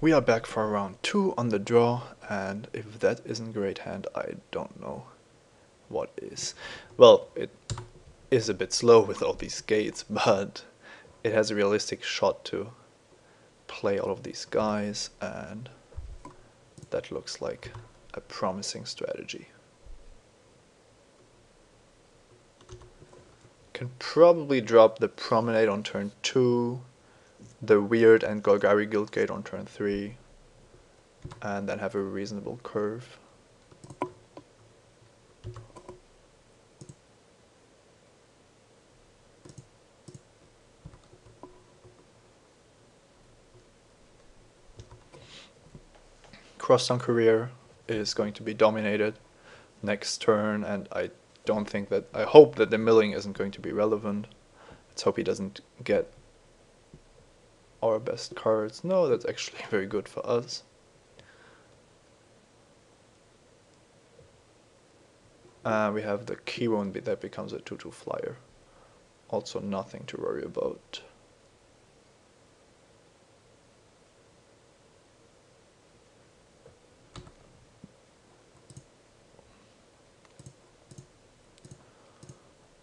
We are back for round 2 on the draw, and if that isn't great hand, I don't know what is. Well, it is a bit slow with all these gates, but it has a realistic shot to play all of these guys, and that looks like a promising strategy. Can probably drop the Promenade on turn 2, the Weird and Golgari Guildgate on turn 3, and then have a reasonable curve. Crosstown Career is going to be dominated next turn, and I hope that the milling isn't going to be relevant. Let's hope he doesn't get our best cards. No, that's actually very good for us. We have the Keywone that becomes a 2/2 flyer. Also nothing to worry about.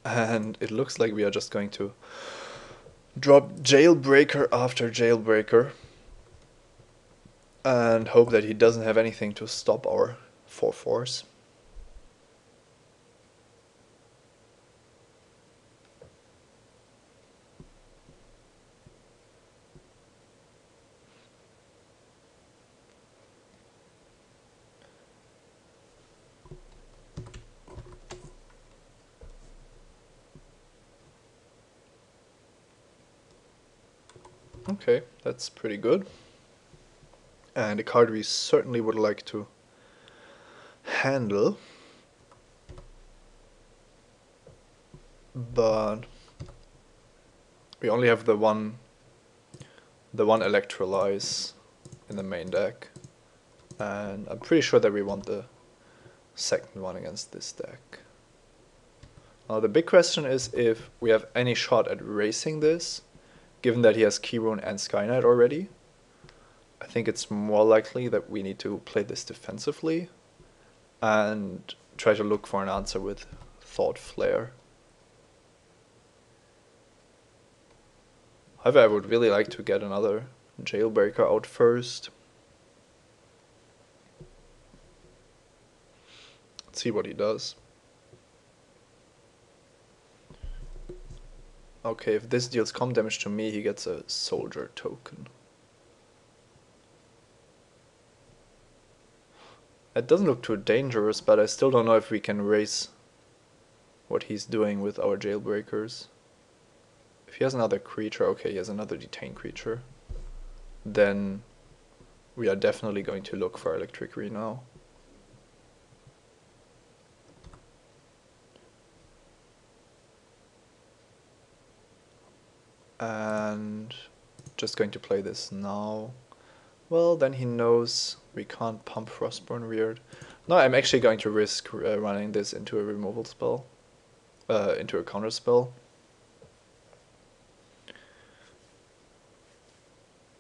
And it looks like we are just going to drop Jailbreaker after Jailbreaker and hope that he doesn't have anything to stop our 4/4s. Okay, that's pretty good. And a card we certainly would like to handle. But we only have the one Electrolyze in the main deck. And I'm pretty sure that we want the second one against this deck. Now the big question is if we have any shot at racing this, given that he has Keyrune and Skynet already. I think it's more likely that we need to play this defensively and try to look for an answer with Thought Flare. However, I would really like to get another Jailbreaker out first. Let's see what he does. Okay, if this deals comp damage to me, he gets a Soldier token. It doesn't look too dangerous, but I still don't know if we can raise what he's doing with our Jailbreakers. If he has another creature, okay, he has another Detain creature, then we are definitely going to look for Electricity now. And just going to play this now. Well, then he knows we can't pump Frostborn Weird. No, I'm actually going to risk running this into a removal spell. Into a counter spell.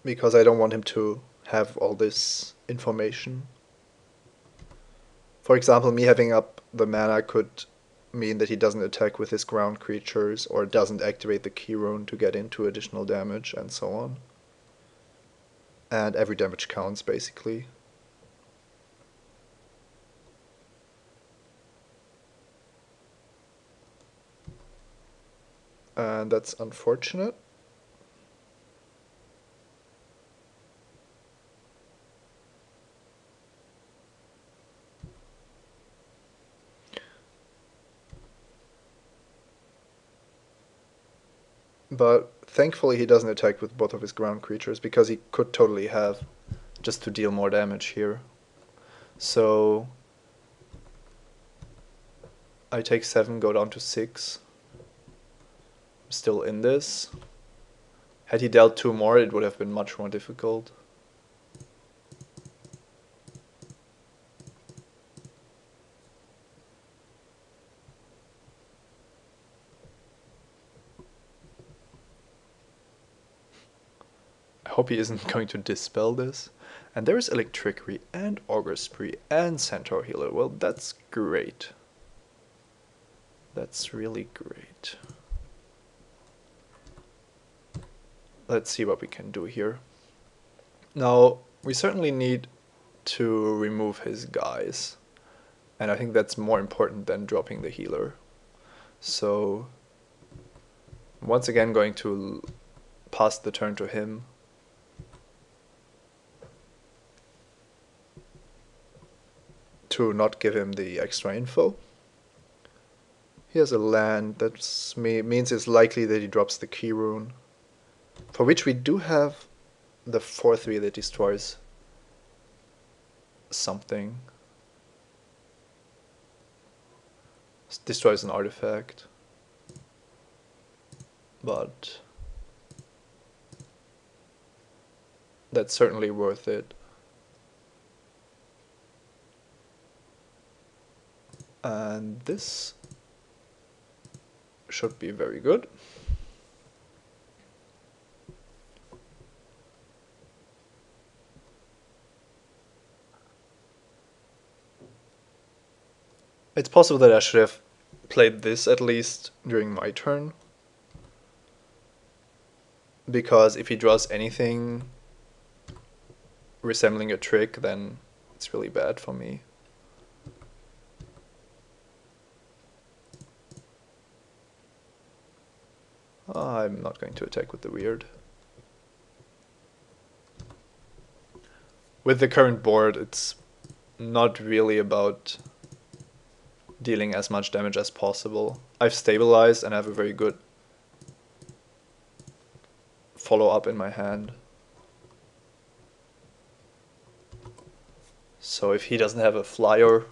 Because I don't want him to have all this information. For example, me having up the mana could mean that he doesn't attack with his ground creatures or doesn't activate the Keyrune to get into additional damage and so on. And every damage counts, basically. And that's unfortunate. But thankfully he doesn't attack with both of his ground creatures, because he could totally have just to deal more damage here. So I take 7, go down to 6. I'm still in this. Had he dealt 2 more, it would have been much more difficult. hope he isn't going to dispel this. And there is Electrickery and Augur Spree and Centaur Healer. Well, that's great. That's really great. Let's see what we can do here. Now, we certainly need to remove his guys. And I think that's more important than dropping the healer. So, once again going to pass the turn to him. To not give him the extra info. He has a land, that means it's likely that he drops the key rune. For which we do have the 4/3 that destroys something. Destroys an artifact. But that's certainly worth it. And this should be very good. It's possible that I should have played this at least during my turn. Because if he draws anything resembling a trick, then it's really bad for me. I'm not going to attack with the weird. With the current board, it's not really about dealing as much damage as possible. I've stabilized and I have a very good follow-up in my hand. So if he doesn't have a flyer,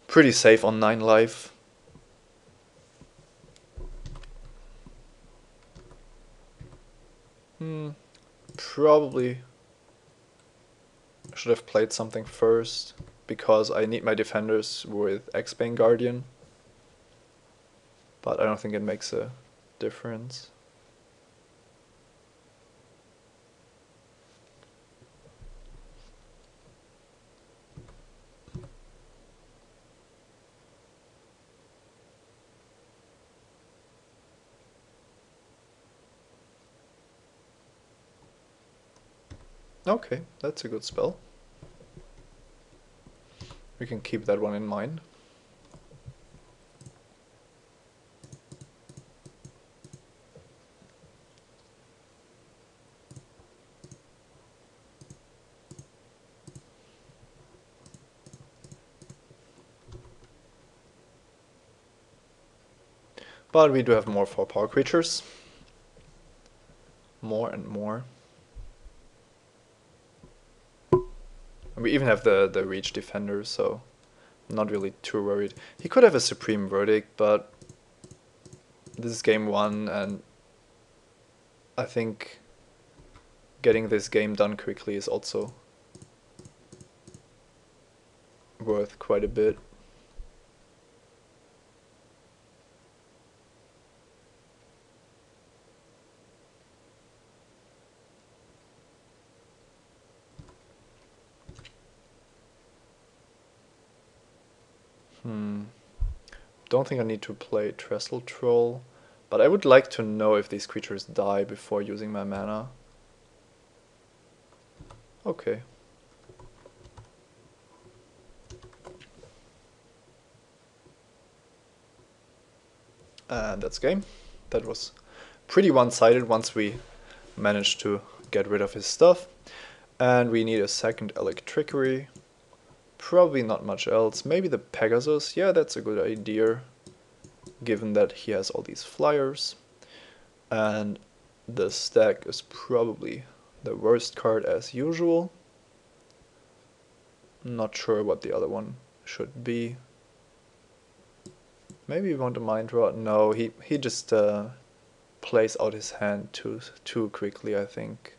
pretty safe on 9 life. Probably should have played something first, because I need my defenders with X-Bane Guardian. But I don't think it makes a difference. Okay, that's a good spell. We can keep that one in mind. But we do have more 4-power creatures. More and more. And we even have the reach defender, so I'm not really too worried. He could have a Supreme Verdict, but this is game 1, and I think getting this game done quickly is also worth quite a bit. Don't think I need to play Trestle Troll, but I would like to know if these creatures die before using my mana. Okay. And that's game. That was pretty one-sided once we managed to get rid of his stuff. And we need a second Electrickery. Probably not much else. Maybe the Pegasus. Yeah, that's a good idea, given that he has all these flyers. And the stack is probably the worst card as usual. Not sure what the other one should be. Maybe we want a Mind Rot. No, he just plays out his hand too quickly, I think.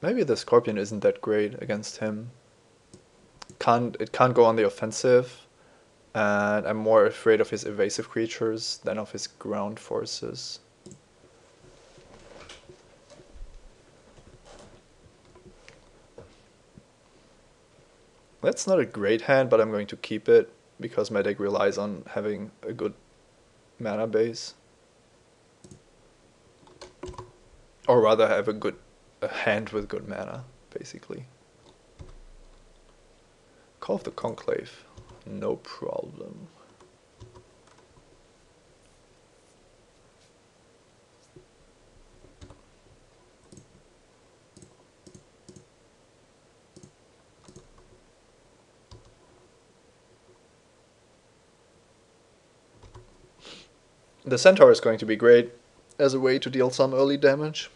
Maybe the Scorpion isn't that great against him. It can't go on the offensive, And I'm more afraid of his evasive creatures than of his ground forces. That's not a great hand, but I'm going to keep it because my deck relies on having a good mana base. Or rather have a hand with good mana, basically. Call of the Conclave. No problem. The Centaur is going to be great as a way to deal some early damage.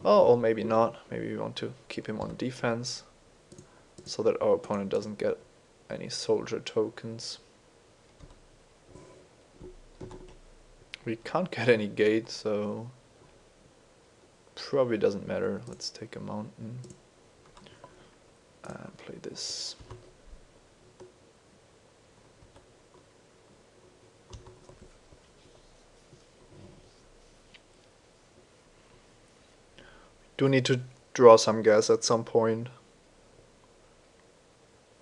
Oh, or maybe not. Maybe we want to keep him on defense so that our opponent doesn't get any soldier tokens. We can't get any gate, so probably doesn't matter. Let's take a mountain and play this. Do need to draw some gas at some point.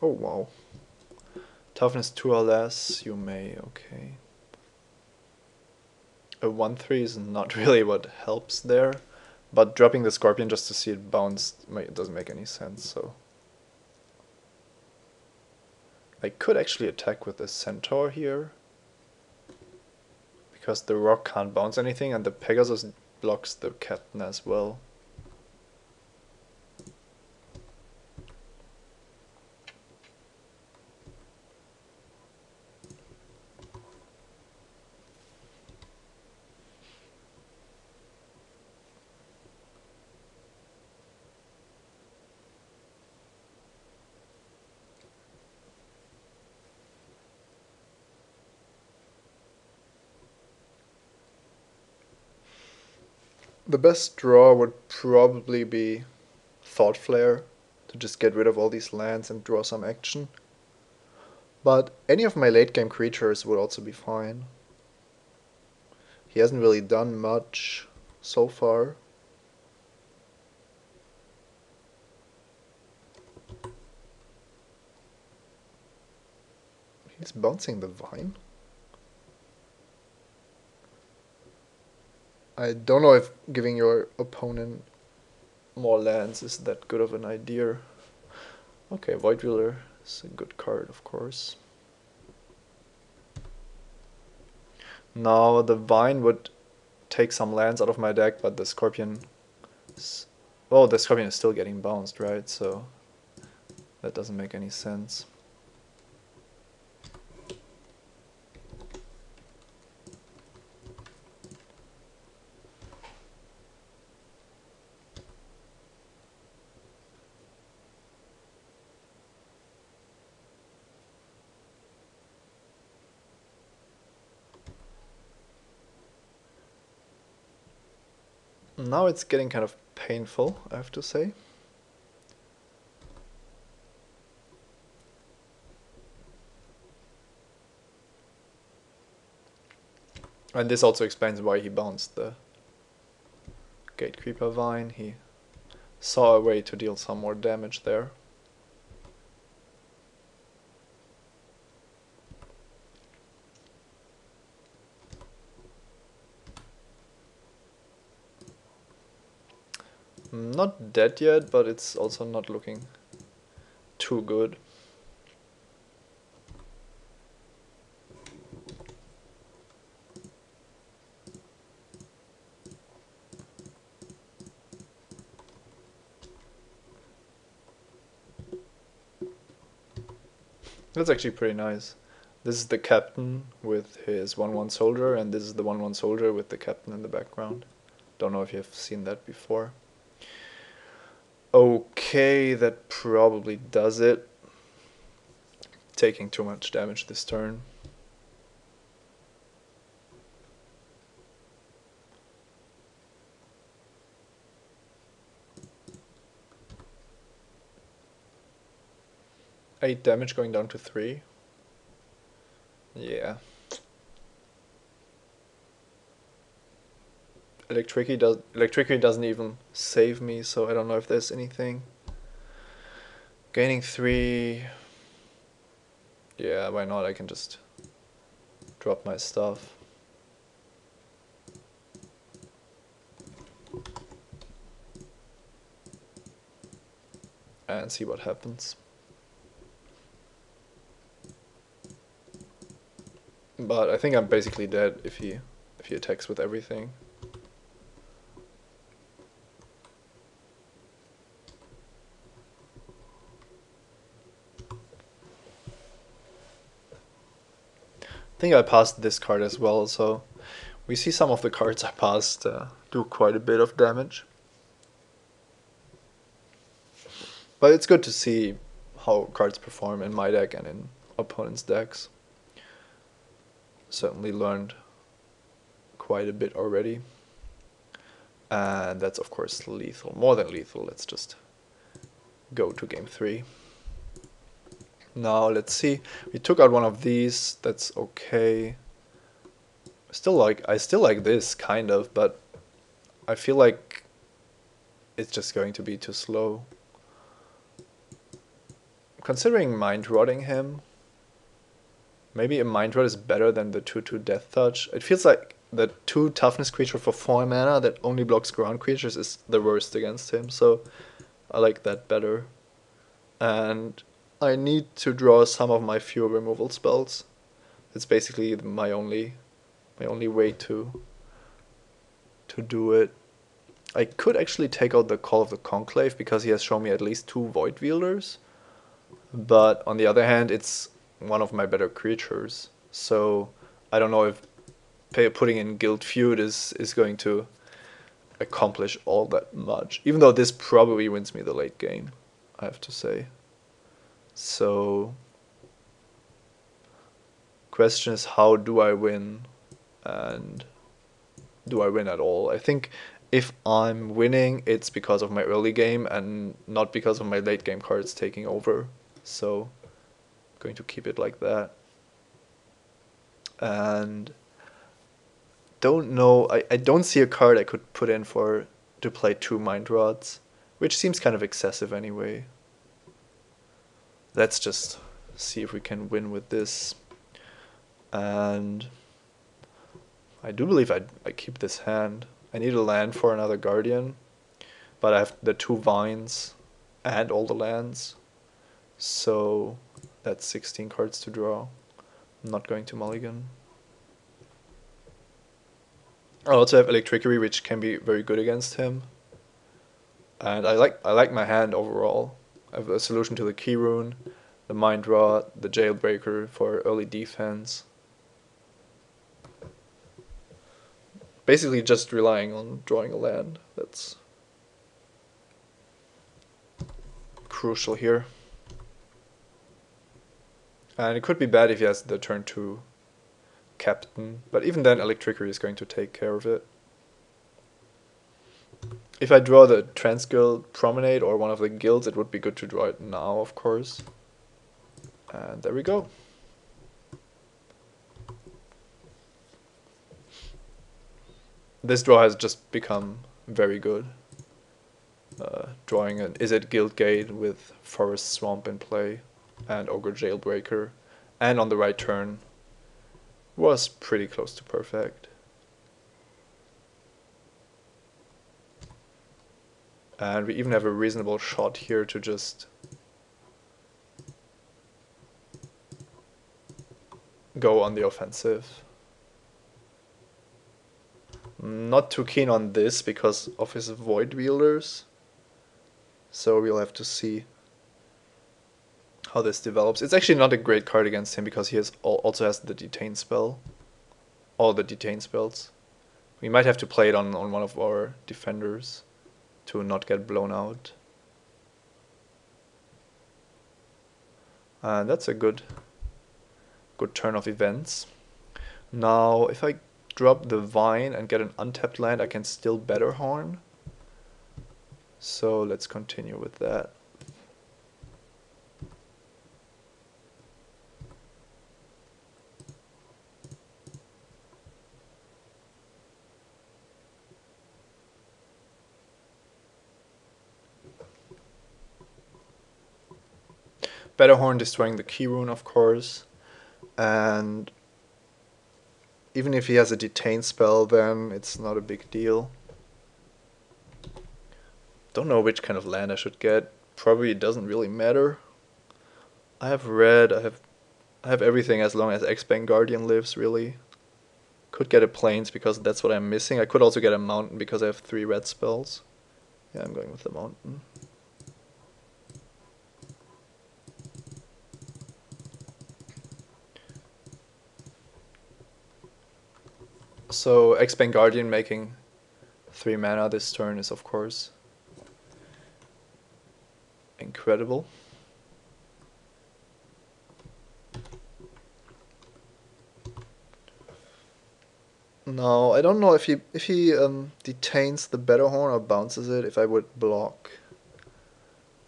Oh wow. Toughness 2 or less, you may, okay. A 1-3 is not really what helps there, but dropping the Scorpion just to see it bounce, it doesn't make any sense, so. I could actually attack with the Centaur here, because the rock can't bounce anything and the Pegasus blocks the captain as well. The best draw would probably be Thought Flare, to just get rid of all these lands and draw some action. But any of my late game creatures would also be fine. He hasn't really done much so far. He's bouncing the Vine? I don't know if giving your opponent more lands is that good of an idea. Okay, Void Wheeler is a good card, of course. Now the Vine would take some lands out of my deck, but the Scorpion is... well, the Scorpion is still getting bounced, right? So that doesn't make any sense. Now it's getting kind of painful, I have to say. And this also explains why he bounced the Gatecreeper Vine. He saw a way to deal some more damage there. Not dead yet, but it's also not looking too good. That's actually pretty nice. This is the captain with his 1-1 soldier, and this is the 1-1 soldier with the captain in the background. Don't know if you've seen that before. Okay, that probably does it. Taking too much damage this turn. Eight damage going down to 3. Yeah. Electricity doesn't even save me, so I don't know if there's anything. Gaining 3. Yeah, why not? I can just drop my stuff. And see what happens. But I think I'm basically dead if he attacks with everything. I think I passed this card as well, so we see some of the cards I passed do quite a bit of damage. But it's good to see how cards perform in my deck and in opponents' decks. Certainly learned quite a bit already. And that's of course lethal, more than lethal. Let's just go to game 3. Now let's see. We took out one of these. That's okay. I still like this kind of, but I feel like it's just going to be too slow. Considering mind rotting him, maybe a mind rot is better than the 2/2 death touch. It feels like the 2 toughness creature for 4 mana that only blocks ground creatures is the worst against him, so I like that better. And I need to draw some of my fuel removal spells. It's basically my only way to do it. I could actually take out the Call of the Conclave because he has shown me at least 2 Void Wielders. But on the other hand, it's one of my better creatures. So I don't know if putting in Guild Feud is going to accomplish all that much. Even though this probably wins me the late game, I have to say. So question is, how do I win? And do I win at all? I think if I'm winning, it's because of my early game and not because of my late game cards taking over. So I'm going to keep it like that. And don't know, I don't see a card I could put in for to play 2 Mind Rods, which seems kind of excessive anyway. Let's just see if we can win with this. And I do believe I keep this hand. I need a land for another Guardian, but I have the 2 Vines and all the lands. So that's 16 cards to draw. I'm not going to mulligan. I also have Electricity, which can be very good against him. And I like my hand overall. I have a solution to the Key Rune, the Mind Rot, the Jailbreaker for early defense. Basically just relying on drawing a land. That's crucial here. And it could be bad if he has the turn 2 Captain, but even then Electricity is going to take care of it. If I draw the Transguild Promenade or one of the guilds, it would be good to draw it now, of course. And there we go. This draw has just become very good. Drawing an Izzet Guildgate with Forest Swamp in play and Ogre Jailbreaker, and on the right turn was pretty close to perfect. And we even have a reasonable shot here to just go on the offensive. Not too keen on this because of his Void Wielders. So we'll have to see how this develops. It's actually not a great card against him because he also has the Detain spell. All the Detain spells. We might have to play it on one of our defenders to not get blown out. And that's a good turn of events. Now, if I drop the Vine and get an untapped land, I can still Better Horn. So let's continue with that. Betterhorn destroying the key rune, of course. And even if he has a detain spell, then it's not a big deal. Don't know which kind of land I should get. Probably it doesn't really matter. I have red, I have everything as long as X-Bang Guardian lives, really. Could get a Plains because that's what I'm missing. I could also get a Mountain because I have 3 red spells. Yeah, I'm going with the Mountain. So X-Bang Guardian making 3 mana this turn is of course incredible. No, I don't know if he detains the Betterhorn or bounces it, if I would block.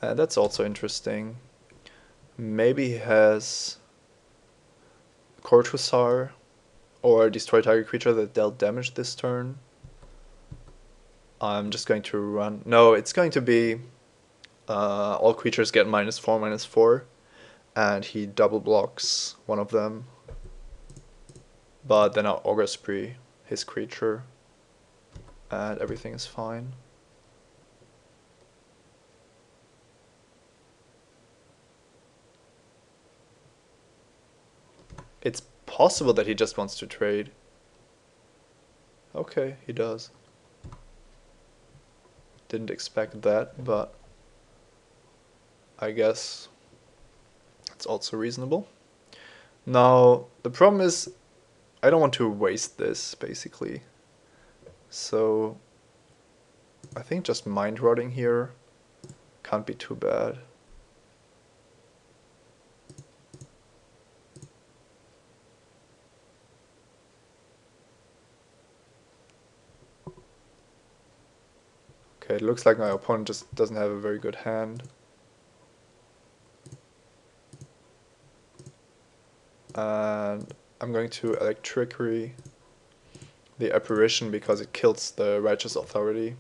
That's also interesting. Maybe he has Court Hussar or destroy target creature that dealt damage this turn. I'm just going to run. No, it's going to be all creatures get -4/-4, and he double blocks one of them. But then I'll Augur Spree his creature, and everything is fine. It's possible that he just wants to trade. Okay, he does. Didn't expect that, but I guess it's also reasonable. Now, the problem is I don't want to waste this, basically. So I think just Mind Rotting here can't be too bad. Okay, it looks like my opponent just doesn't have a very good hand. And I'm going to Electrickery the Apparition because it kills the Righteous Authority.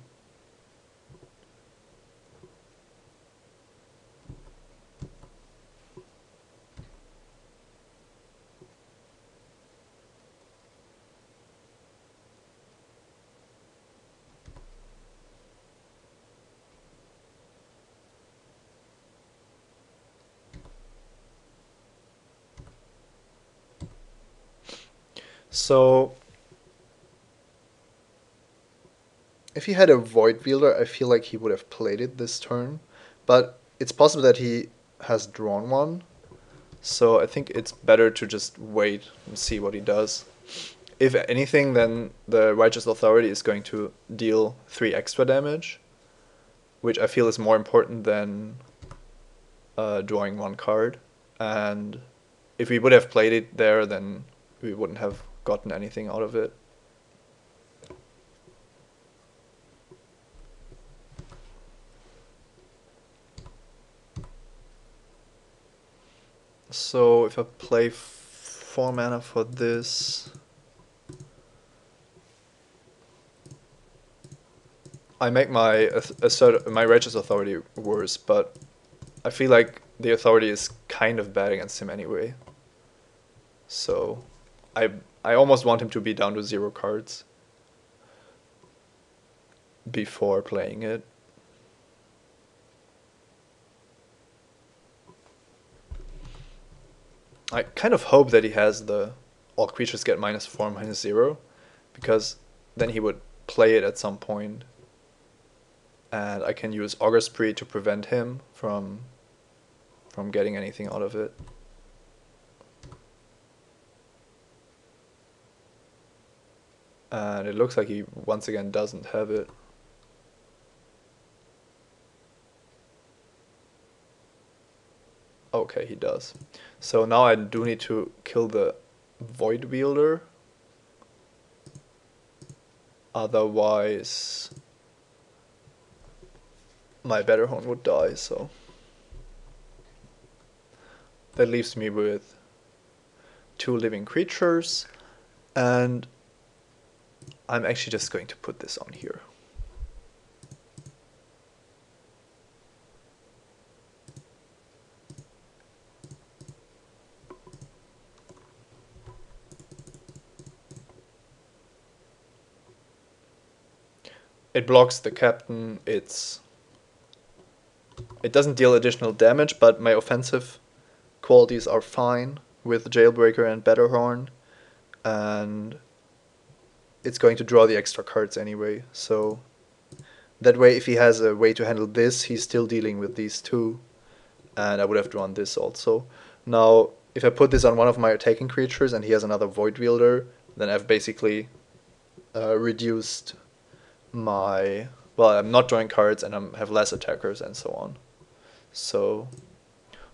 So if he had a Void Wielder, I feel like he would have played it this turn. But it's possible that he has drawn one. So I think it's better to just wait and see what he does. If anything, then the Righteous Authority is going to deal 3 extra damage, which I feel is more important than drawing 1 card. And if we would have played it there, then we wouldn't have gotten anything out of it. So if I play 4 mana for this, I make my my Righteous Authority worse, but I feel like the Authority is kind of bad against him anyway. So I almost want him to be down to 0 cards before playing it. I kind of hope that he has the all creatures get -4/-0, because then he would play it at some point, and I can use Augur Spree to prevent him from getting anything out of it. And it looks like he once again doesn't have it. Okay, he does. So now I do need to kill the Void Wielder. Otherwise my Betterhorn would die, so that leaves me with 2 living creatures, and I'm actually just going to put this on here. it blocks the captain, it doesn't deal additional damage, but my offensive qualities are fine with Jailbreaker and Batterhorn, and it's going to draw the extra cards anyway, so that way if he has a way to handle this, he's still dealing with these two, and I would have drawn this also. Now, if I put this on one of my attacking creatures and he has another Void Wielder, then I've basically reduced my... well, I'm not drawing cards and I have less attackers and so on. So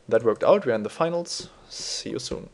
that worked out. We're in the finals. See you soon.